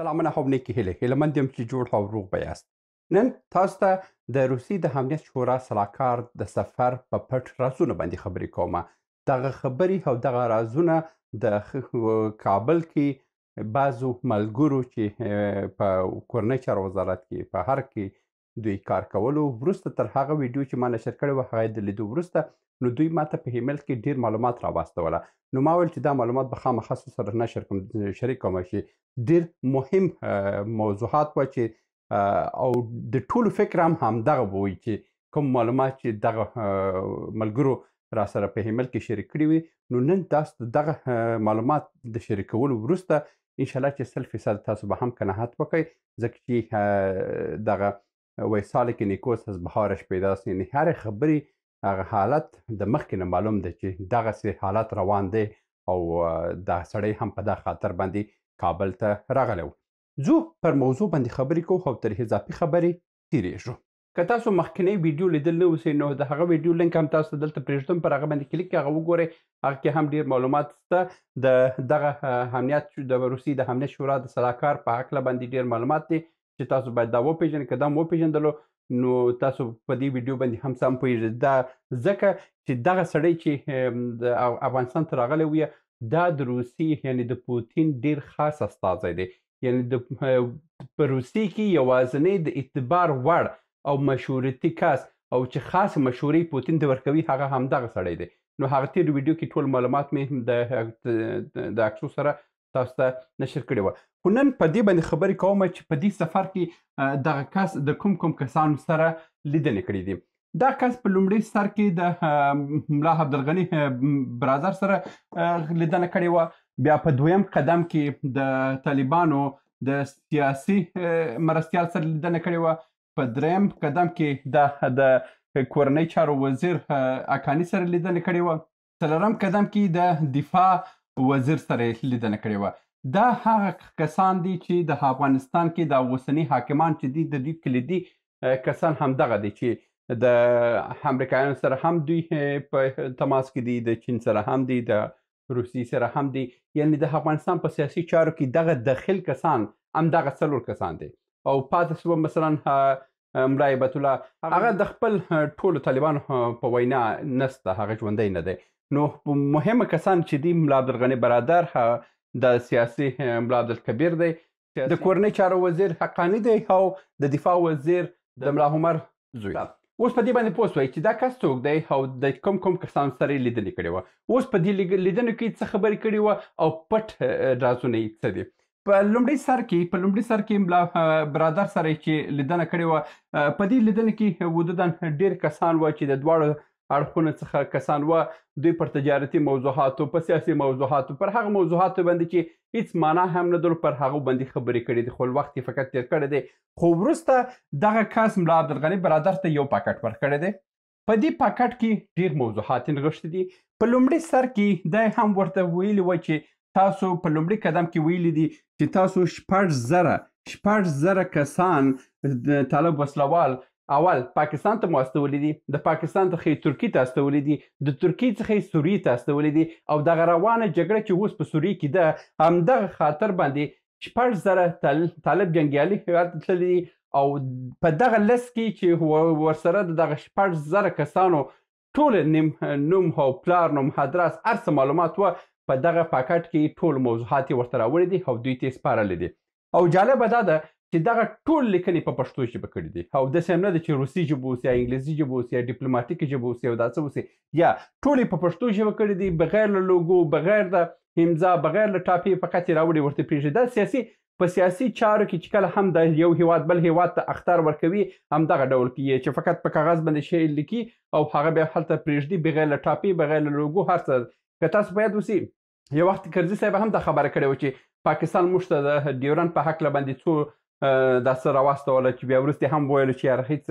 سلامونه او نیکې هیلې هیلهمند یم چې جوړ او روغ به یاست. نن تاسو ته د روسیې د امنیت شورا سلاکار د سفر په پټ رازونو باندې خبرې کومه. دغه خبرې او دغه رازونه د کابل کې بعضو ملګرو چې په کورنۍ چارو وزارت کې په هر کې دوی کار کولو وروسته تر هغه ویډیو چې ما نشر کړې وه هغه یې د لیدو وروسته نو دوی ماته په ایمیل کې ډېر معلومات راواستوله. نو ما ویل چې دا معلومات به خامخا سره نشر کوم شریک کوم چې ډېر مهم موضوعات وه چې او د ټولو فکر هم همدغه به وي چې کوم معلومات چې دغه ملګرو را سره په ایمیل کې شریک کړي وي. نو نن تاسو دغه معلومات د شریکولو وروسته انشاءالله چې 100% تاسو به هم قناعت وکړئ ځکه چې دغه ویسال که نیکوست از بهارش پیداست، یعنی هر خبری هغه حالت د مخکې نه معلوم دی چې دغسې حالت روان دی او دا سړی هم په دا خاطر باندې کابل ته راغلی و. ځو پر موضوع باندې خبرې کوو او تر اضافي خبرې تیریږو. که تاسو مخکینی ویډیو لیدل نه اوسئ نو د هغه ویډیو لینک هم تاسو دلته پرېږدم، پر هغه باندې کلیک کړئ، هغه وګورئ. هغه کې هم ډېر معلومات شته. د دغه امنیت د روسیې د امنیت شورا د سلاکار په هکله باندې ډېر معلومات دي چې تاسو باید دا وپېژنئ. که دا مو وپېژندلو نو تاسو په دې ویډیو باندې هم سم پوهېږئ. دا ځکه چې دغه سړی چې د افغانستان ته راغلی وي دا د روسیې یعنې د پوتین ډېر خاص استازی دی. یعنې په روسیې کې یوازینی د اعتبار وړ او مشورتي کس او چې خاص مشورې پوتین ته ورکوي هغه همدغه سړی دی. نو هغه تېر ویډیو کې ټول معلومات مې د عکسو سره تاسو ته نشر کړي وه. خو نن په دې باندې خبرې کوم چې په دې سفر کې دغه کس د کوم کسانو سره لیدنې کړي دي. دا کس په لومړي سر کې د ملا عبدالغني برادر سره لیدنه کړې وه. بیا په دویم قدم کې د طالبانو د سیاسي مرستیال سره لیدنه کړې وه. په دریم قدم کې د کورنۍ چارو وزیر اکاني سره لیدنه کړې وه. څلورم قدم کې د دفاع وزیر سره لیدنه کړې وه. دا هغه کسان دي چې د افغانستان کې د اوسني حاکمان چې دي د دوی کلیدي کسان همدغه دي چې د امریکایانو سره هم دوی په تماس کې دي، د چین سره هم دي، د روسیې سره هم دي. یعنې د افغانستان په سیاسي چارو کې دغه دخیل کسان همدغه 4 کسان دي. او پاتې شوه مثلا ملا هیبت الله هغه د خپل ټولو طالبانو په وینا نسته، هغه ژوندی نه دی. نو مهمه کسان چې دي ملا عبدالغني برادر د سیاسي ملا عبدالکبیر دی، د کورنۍ چارو وزیر حقانی دی او د دفاع وزیر د ملا عمر زوی. اوس په دې باندې پوه شوئ چې دا کس څوک دی او د کوم کسانو سره یې لیدنې کړې وه. اوس په دې لیدنو کې څه خبرې کړې وه او پټ رازونه یې څه دي. په لومړي سر کې ملا برادر سره چې لیدنه کړې وه، په دې لیدنه کې حدوداً ډېر کسان وه چې د دواړو اړخونو څخه کسان وه. دوی پر تجارتي موضوعاتو، په سیاسي موضوعاتو، پر هغه موضوعاتو باندې چې هیڅ معنا هم نه درلود پر هغو باندې خبرې کړې دي. خو وخت یې فقط تېر کړی دی. خو وروسته دغه کس ملا عبدالغني برادر ته یو پاکټ ورکړی دی. په دې پاکټ کې ډېر موضوعات نغښتي دي. په لومړي سر کې دا هم ورته ویلي وه چې تاسو په لومړي قدم کې ویلي دي چې تاسو 6,000 کسان د طالب وسلوال اول پاکستان ته مو استولي دي، د پاکستان څخه ترکیې ته استولي دي، د ترکیې څخه سوریې ته استولي دي. او دغه روانه جګړه چې اوس په سوریې کې ده همدغه خاطر باندې 6,000 طالب جنګیالي هېواد ته تللي دي. او په دغه لست کې چې ورسره د دغه 6,000 کسانو ټول نوم او پلار نوم ادرس هر څه معلومات وه، په دغه پاکټ کې ټول موضوعات یې ورته راوړي دي او دوی ته یې سپارلي دي. او جالبه دا ده چې دغه ټول لیکنې په پښتو ژبه کړي دي. او داسې هم نه ده چې روسي ژبه اوسي یا انګلیسي ژبه اوسي یا ډیپلوماتیکي ژبه اوسي او دا څه اوسي، یا ټول یې په پښتو ژبه کړي دي، بغیر له لوګو، بغیر د امضا، بغیر له ټاپې فقط یې راوړي ورته پرېږدي. دا په سیاسي چارو کې چې کله هم د یو هیواد بل هیواد ته اخطار ورکوي همدغه ډول کې چې فقط په کاغذ باندې شی لیکي او هغه بیا هلته پرېږدي بغیر له ټاپې، بغیر له لوګو، هر څه. که تاسو باید اوسي یو وخت کرزي صاحب هم دا خبره کړې وه چې پاکستان موږ ته د ډیورنډ په هکله باندې څو داسې راواستوله چې بیا وروسته هم ویلو چې یاره هېڅ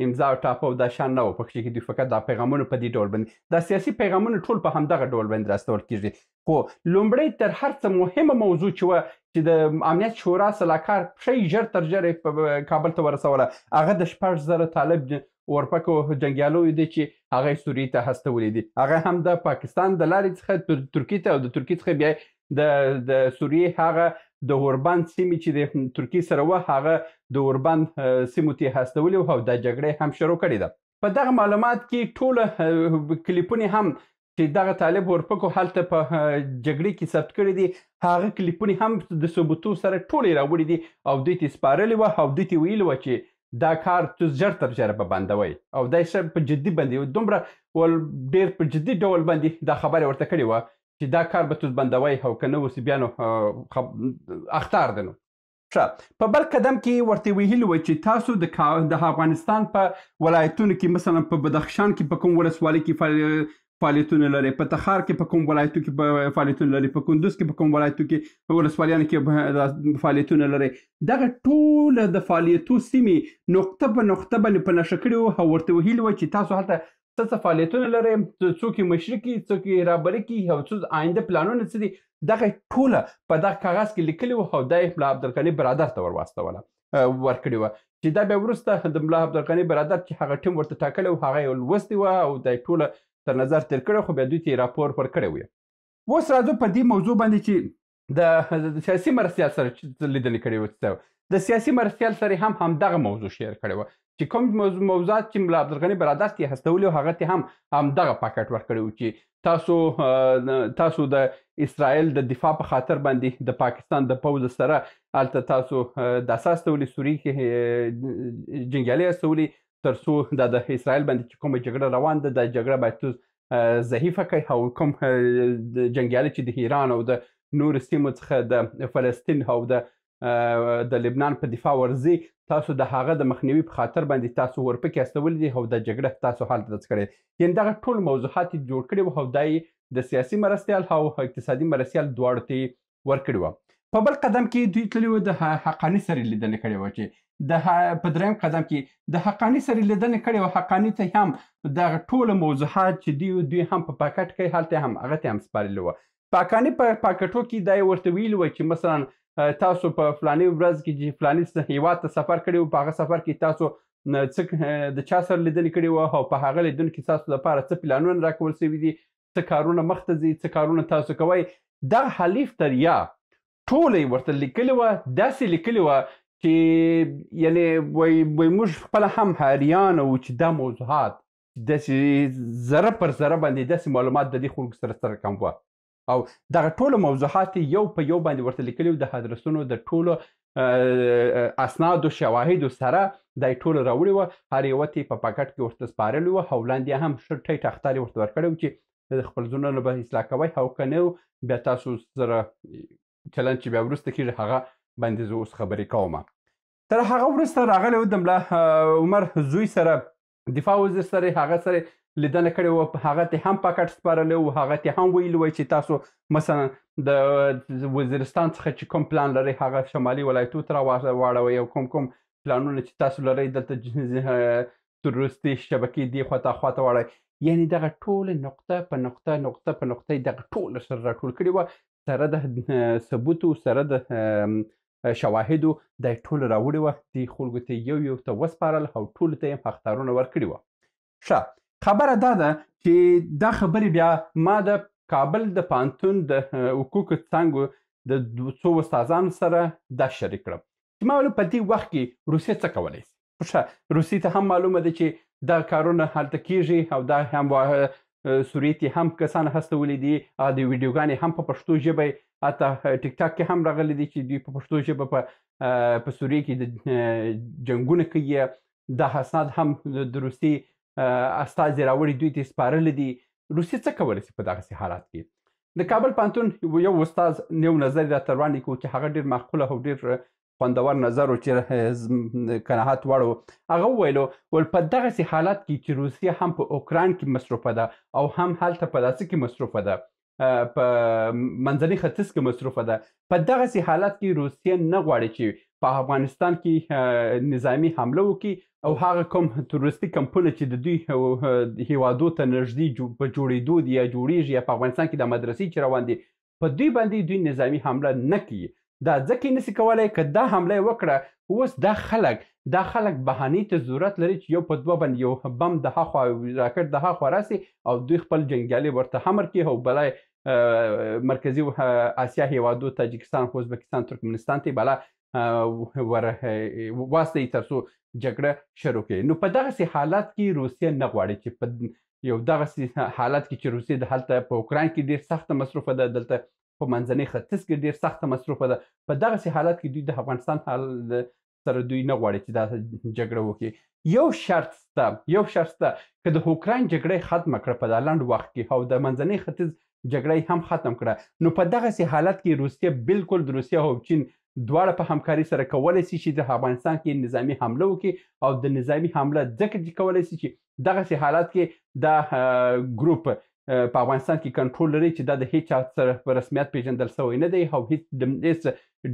امضا او ټاپه او دا شان نه وه په کې، دوی فقط دا پیغامونه په دې ډول باندې، دا سیاسي پیغامونه ټول په همدغه ډول باندې راستول کېږي. خو لومړی تر هر څه مهمه موضوع چې وه چې د امنیت شورا سلاکار پښی ژر تر ژره په کابل ته ورسوله، هغه د 6,000 طالب اورپکو جنګیالو دي چې هغه سوریې ته هستولي دي. هغه هم د پاکستان د لارې څخه ترکیې ته او د ترکیې څخه بیا د سوریې هغه د اوربند سیمې چې د ترکیې سره وه هغه د اوربند سیمو ته یې هستولي وو او دا جګړه هم شروع کړې ده. په دغه معلومات کې ټوله کلیپونه هم چې دغه طالب اورپکو هلته په جګړې کې ثبت کړي دي هغه کلیپونه هم د ثبوتو سره ټولې راوړي دي او دوی ته سپارلي وه او دوی ته ویلي وه چې دا کار تاسو ژر تر ژره به بندوئ او دا یې په جدي باندې دومره ډېر په جدي ډول باندې دا خبره ورته کړې وه چې دا کار به تاسو بندوئ او که نه اوس بیا نو اخطار دی. نو ښه په بل قدم کې ورته ویلي وه چې تاسو د افغانستان په ولایتونو کې مثلا په بدخشان کې په کوم ولسوالۍ کې فعالیتونه لري، په تخار کې په کوم ولایتو کې فعالیتونه لري، په کندوز کې په کوم ولایتو کې ولسوالیانو کې فعالیتونه لري. دغه ټوله د فعالیتو سیمې نقطه په نقطه باندې په نښه کړي وو او ورته ویلي وه چې تاسو هلته څه فعالیتونه لرئ، څوک یې مشري کوي، څوک یې رهبري کوي او څه آینده پلانونه څه دي. دغه ټوله په دغه کاغذ کې لیکلي وو او دا یې ملا عبدالغني برادر ته ورکړې وه چې دا بیا وروسته د ملا عبدالغني برادر چې هغه ټیم ورته ټاکلی و هغه یې لوستې وه او دا یې ټوله تر نظر تیر کړی خو بیا دوی ته یې راپور ورکړی وی. اوس راځو په دې موضوع باندې چې د سیاسي مرستیال سره لیدنې کړې وه. د سیاسي مرستیال سره هم همدغه موضوع شیر کړی وه چې کوم موضوعات چې ملا عبدالغني برادر ته یې هستولي و هغه ته هم همدغه پاکټ ورکړی و چې تاسو د اسرائیل د دفاع په خاطر باندې د پاکستان د پوځ سره هلته تاسو د اساس استولي سوریې کې جنګیالي استولي تر څو دا د اسرائیل باندې چې کومه جګړه روان ده دا جګړه باید تاسو ضعیفه کړئ او کوم جنګیالي چې د ایران او د نورو سیمو څخه د فلسطین او د لبنان په دفاع ورځي تاسو د هغه د مخنیوي په خاطر باندې تاسو ورپکې استولي دي او د جګړه تاسو هلته کړې. یعنې دغه ټول موضوعات یې جوړ کړي وو او دا یې د سیاسي مرستیال او اقتصادي مرستیال دواړو ته یې ورکړي وه. په بل قدم کې دوی تللي وو د حقاني سره لیدنې کړې وه چې په درېیم قدم کې د حقاني سره لیدنې کړې وه. حقاني ته هم دغه ټوله موضوعات چې دوی هم په پاکټ کې هلته هم هغه ته هم سپارلي وه. په حقاني په پاکټو کې دا یې ورته ویلي وه چې مثلا تاسو په فلاني ورځ کې چې فلاني هیواد ته سفر کړی و په هغه سفر کې تاسو څه د چا سره لیدنې کړې وه او په هغه لیدنو کې تاسو لپاره څه پلانونه راکول سوي دي، څه کارونه مخته ځي، څه کارونه تاسو کوئ. دغه حلیف تریا ټوله یې ورته لیکلې وه، داسې لیکلې وه چې یعنې وایي موږ خپله هم حیران وو چې دا موضوعات داسې ذره پر ذره باندې داسې معلومات د دې خلکو سره کم وه او دغه ټولو موضوعات یو په یو باندې ورته لیکلي وو. د ادرسونو د ټولو اسنادو شواهدو سره دا یې ټوله راوړې وه، هر یوه ته یې په پاکټ کې ورته سپارلي وه او لاندې هم ښه ټیټ اخطار یې ورته ورکړی و چې خپل ځانونه به اصلاح کوئ او که نه بیا تاسو سره چلند چې بیا وروسته کېږي هغه باندې زه اوس خبرې کوم. تر هغه وروسته راغلی و د ملا عمر زوی سره دفاع وزیر سره هغه سره لیدنه کړې وه، هغه ته هم پاکټ سپارلی و، هغه ته هم ویلي وی چې تاسو مثلا د وزیرستان څخه چې کوم پلان لرئ هغه شمالي ولایتو ته راواړوئ او کوم پلانونه چې تاسو لرئ دلته تروریستي شبکې دې خواته خواته واړئ. یعنې دغه ټولې نقطه په نقطه نقطه په نقطه یې دغه ټوله سره راټول کړې وه، سره د ثبوتو سره د شواهدو دا یې ټوله راوړې وه. دې خلکو ته یو یو ته وسپارل او ټولو ته یې اخطارونه ورکړي وه. ښه خبره دا ده چې دا خبرې بیا ما د کابل د پوهنتون د حقوقو څانګو د څو استادانو سره دا شریک کړم چې ما ویل په دې وخت کې روسیه څه کولی شي. ښه روسیې ته هم معلومه ده چې دا کارونه هلته کېږي او دا هم سوریې ته هم کسان هستولي دي، د ویډیوګانې هم په پښتو ژبه حتی ټیک ټاک کې هم راغلی دي چې دوی په پښتو ژبه په سوریې کې د جنګونه کوي. دا اسناد هم د روسیې استازي راوړي دوی ته سپارلي دي. روسیې څه کولی شي په دغسې حالات کې؟ د کابل پوهنتون یو استاد نوی نظر راته وړاندې کړو چې هغه ډېر معقوله او ډېر خوندور نظر و چې قناعت وړ و. هغه وویلو په دغسې حالات کې چې روسیه هم په اوکراین کې مصروفه ده او هم هلته په داسې کې مصروفه ده، په منځني ختیځ کې مصروفه ده، په دغسې حالات کې روسیه نه غواړي چې په افغانستان کې نظامي حمله وکړي او هغه کوم تروریستي کمپونه چې د دوی هیوادو ته نږدې په جوړېدو دي یا جوړېږي یا په افغانستان کې د مدرسې چې روان دي په دوی باندې دوی نظامي حمله نه کوي. دا ځکه یې نسي کولی که دا حمله یې وکړه اوس دا خلک بهانې ته ضرورت لري چې یو په دوه باندې یو بم د هاخوا راکټ د هاخوا راسي او دوی خپل جنګیالي ورته حمر کړي او بلای مرکزی آسیا هیوادو تاجیکستان خو ازبکستان ترکمنستان ته بالا ور واسطه تر څو جګړه شروع کړي. نو په دغسې حالات کې روسیه نه غواړي چې په یو دغسې حالت کې چې روسیه د هلته په اوکراین کې ډېر سخته مصروفه ده، دلته په منځني ختیځ کې ډېر سخته مصروفه ده. په دغسې حالت کې دوی د افغانستان سره دوی نه غواړي چې دا جګړه وکړي. یو شرط شته که د اوکراین جګړه ختمه کړه په دا لنډ وخت کې او د منځني ختیځ جګړه هم ختم کړه، نو په دغسې حالت کې روسیه بالکل د روسیه او چین دواړه په همکاري سره کولی شي چې د افغانستان کې نظامي حمله وکړي او د نظامي حمله ځکه چې کولی شي چې دغسې حالات کې دا ګروپ په افغانستان کې کنټرول لري چې دا د هیڅ چا سره په رسمیت پیژندل شوی نه دی او هیڅ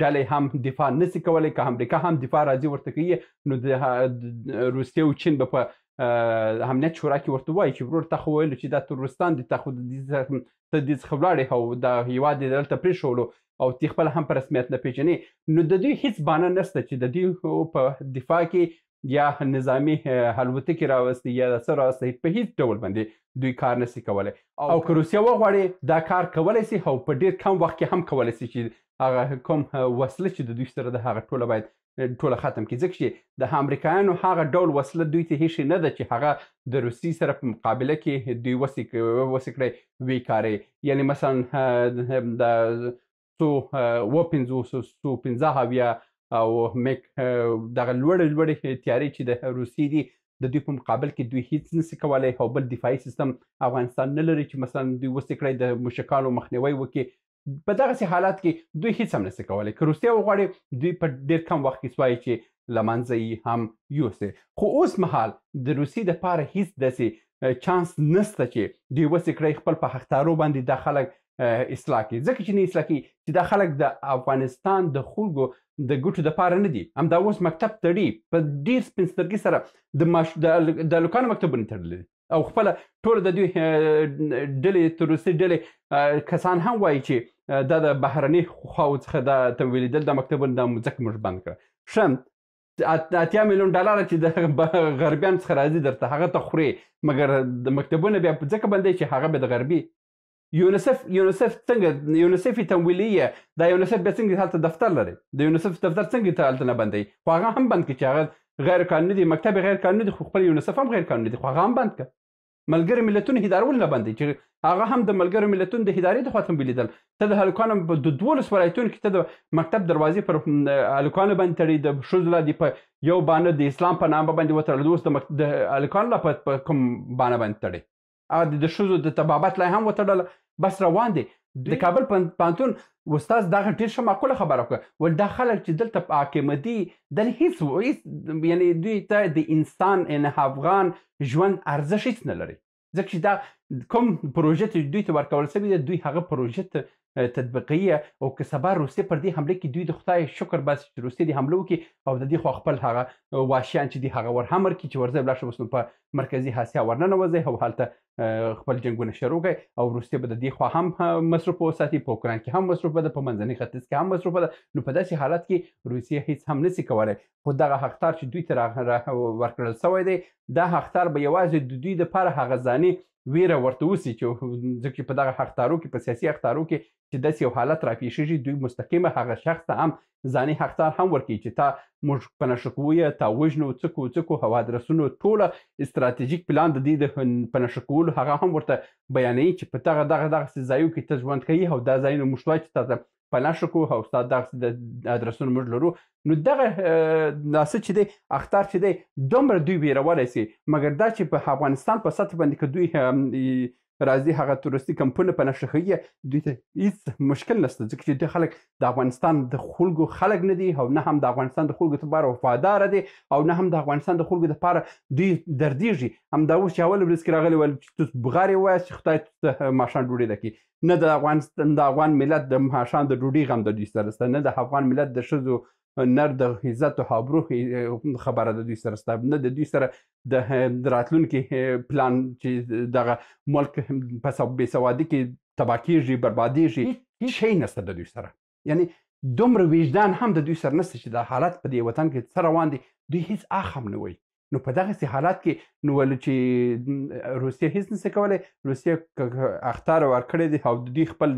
ډلې هم دفاع نشي کولی. که امریکا هم دفاع راځي ورته کوي، نو د روسیې او چین به په امنیت شورا کې ورته وایي چې ورور تا خو ویلو چې دا تروریستان دي، تا خو د دې څخه ولاړې او دا هېواد یې دلته پرېښولو او تی خپل هم په رسمیت نه پیژني. نو د دوی هیڅ بانه نشته چې د دوی په دفاع کې یا نظامي الوتکې راوستي یا څه راوستي، په هیڅ ډول باندې دوی کار نشي کولی. او که روسیه وغواړي دا کار کولی شي او په ډېر کم وخت کې هم کولی شي چې هغه کوم وسله چې د دوی سره ده هغه ټوله باید ټوله ختم کړي، ځکه چې د امریکایانو هغه ډول وسله دوی ته هیڅ نه ده چې هغه د روسیې سره په مقابله کې دوی وسې کړی وی کاري. یعنې مثلا د څو 15 او میک دغه لوړې تیارې چې د روسیې دي د دوی په مقابل کې دوی هیڅ نشي کولی او بل دفاعي سیستم افغانستان نه لري چې مثلا دوی وسې کړی د مشرکانو مخنیوی وکړي. په دغسې حالات کې دوی هیڅ هم نشي کولی. که روسیه وغواړي دوی په ډېر کم وخت کې سوایي چې له منځه یې هم یوسي. خو اوس مهال د روسیې دپاره هیڅ داسې چانس نشته چې دوی وسې کړی خپل په حقدارو باندې دا خلک اصلاح کړي، ځکه چې نه اصلاح کړي چې دا خلک د افغانستان د خلکو د ګوټو دپاره نه دي. همدا اوس مکتب تړي په ډېر سپین سترګي سره د هلکانو مکتبونه تړلي دي او خپله ټوله د دوی ډلې تروریستي ډلې کسان هم وایي چې دا د بهرني خواو څخه دا تمویلېدل دا مکتبونه دا ځکه موږ بند کړه. ښه 80 میلیون ډالره چې د غربیانو څخه راځي درته هغه ته خورې، مګر د مکتبونه بیا ځکه بندوي چې هغه به د غربي یونیسف څنګه یونیسف تمویلیه، دا یونیسف بیا څنګه هلته دفتر لري، د یونیسف دفتر څنګه ته هلته نه بندوي؟ خو هغه هم بند کړي چې هغه غیر قانوني دي، مکتب غیر قانوني دي، خو خپل یونیسف هم غیر قانوني دي، خو هغه هم بند کړه. ملګري ملتونو اداره ولې نه بندوي چې هغه هم د ملګرو ملتونو د ادارې د خوا تمویلېدل؟ ته د هلکانو د 12 ولایتونو کې ته د مکتب دروازې پر هلکانو باندې تړي، د ښځو لا دي په یو بانه د اسلام په نامه باندې وتړل، اوس د هلکانو لا په کوم بانه باندې تړي؟ هغه د ښځو د طبابت لا هم وتړله، بس روان دي. د کابل پوهنتون استاد دغه ډېر ښه معقوله خبره وکړه، ول دا خلک چې دلته حاکمه دي دل هیڅ یعنې دوی ته د انسان افغان ژوند ارزښت هیڅ نه لري، ځکه چې دا کوم پروژه چې دوی ته ورکول شوې ده دوی هغه پروژه تطبیقیه. او که سبا روسیې پر دې حمله کې دوی د خدای شکر بس چې روسیې دې حمله وکړي او د دې خوا خپل هغه واشیان چې دي هغه ور هم ورکړي چې ورځه ولاړ شي اوس نو په مرکزي اسیا ورننوځي او هلته خپل جنګونه شروع کړي او روسیې به د دې خوا هم مصروفه وساتي، په اوکراین کې هم مصروفه ده، په منځني ختیځ کې هم مصروفه ده. نو په داسې حالت کې روسیې هیڅ هم نشي کولی. خو دغه حقدار چې دوی ته ورکړل شوی دی دا حقدار به یوازې د دوی دپاره هغه ځاني ویره ورته وسي چې ځکه چې په دغه حقدارو کې په سیاسي حقدارو کې چې داسې یو حالت راپېښېږي دوی مستقیمه هغه شخص ته هم ځاني حقدار هم ورکوي چې تا موږ په نښه کوو یې، تا وژنو، څکو او ادرسونو ټوله استراتیژیک پلان د دې د په نښه کولو هغه هم ورته بیانوي چې په دغسې ځایو کې ته ژوند کوي او دا ځایونه موږ وایو چې تا په نښه کوو او ستا دغسې د ادرسونه موږ لرو. نو دغه ناسه چې دی اختار چې دی دومره دوی ویرولی سي، مګر دا چې په افغانستان په سطح باندې که دوی راځي هغه تورستي کمپونه په نښه کوي دوی ته هیڅ مشکل نشته، ځکه چې دوی خلک د افغانستان د خلکو خلک نه دي او نه هم د افغانستان د خلکو لپاره وفاداره دي او نه هم د افغانستان د خلکو لپاره دوی دردېږي. همدا اوس چې اوله ورځ کې راغلي ول چې تاسو بغارې ووایاست چې خدای ته ماښام ډوډۍ درکړي، نه د افغان ملت د ماښام د ډوډۍ غم د دوی سره شته، نه د افغان ملت د ښځو نر د عزت او آبرو خبره د دوی سره شته، نه د دوی سره د راتلونکي پلان چې دغه ملک په بې سوادي کې تباه کېږي، بربادېږي، هېڅ شی نشته د دوی سره. یعنې دومره وجدان هم د دوی سره نشته چې دا حالت په دې وطن کې څه روان دي دوی هېڅ اخ هم نه وایي. نو په دغسې حالات کې نو ولې چې روسیه هیڅ نشي کولی، روسیه اخطار ورکړی دی او د دوی خپل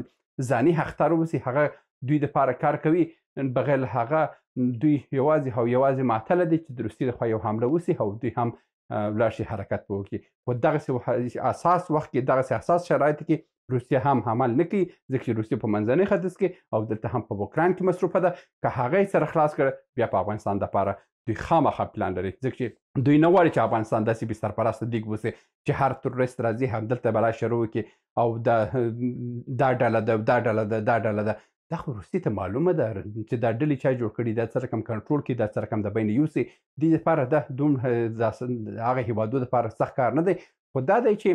ځاني اخطار اوسي هغه دوی دپاره کار کوي، بغیر له هغه دوی یوازې او یوازې معطله دي چې د روسیې لخوا یو حمله وسي او دوی هم ولاړ شي حرکت به وکړي. خو دغسې اساس وخت کې دغسې حساس شرایطو کې روسیه هم عمل نه کوي، ځکه چې روسیه په منځني ختیځ کې او دلته هم په اوکراین کې مصروفه ده. که هغه یې سره خلاص کړه بیا په افغانستان دپاره دوی خامخا پلان لري، ځکه چې دوی نه غواړي چې افغانستان داسې بې سرپرسته دیګ وسي چې هر تروریست راځي همدلته بلا شروع وکړي او دا ډله ده دا ډله ده دا ډله ده. دا خو روسیې ته معلومه ده چې دا ډلې چا جوړ کړي، دا څه رقم کنټرول کړي، دا څه رقم د بین یوسي. دې دپاره ده دومره هغه هیوادو دپاره سخت کار نه دی. خو دا دی چې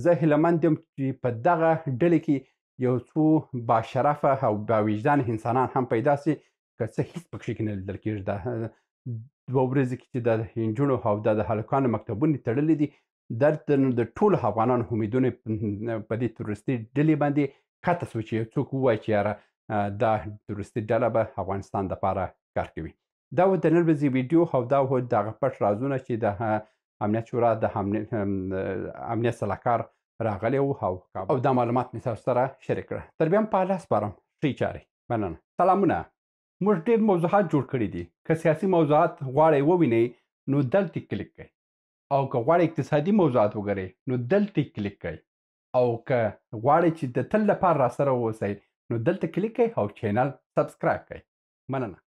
زه هیلهمند یم چې په دغه ډلې کې یو څو باشرفه او باوجدان انسانان هم پیدا سي، که څه هیڅ پکښې کې نه لیدل کېږي. دا 2 ورځې کې چې د نجونو او د هلکانو مکتبونه تړلي دي، د ټولو افغانانو امیدونه په دې تروریستي ډلې باندې قطع سو چې یو څوک ووایي چې یاره دا تروریستي ډله به افغانستان دپاره کار کوي. دا و د نن ورځې ویډیو او دا و دغه پټ رازونه چې د امنیت شورا د امنیت سلاکار راغلی و او دا معلومات مې تاسو سره شریک کړه. تر بیا هم په الله سپارم ښې چارې. مننه. سلامونه. موږ ډېر موضوعات جوړ کړي دي. که سیاسي موضوعات غواړئ ووینئ نو دلته کلیک کړئ، او که غواړئ اقتصادي موضوعات وګورئ نو دلته کلیک کړئ، او که غواړئ چې د تل لپاره راسره واوسئ نو دلته کلیک کړئ او چینل سبسکرایب کړئ. مننه.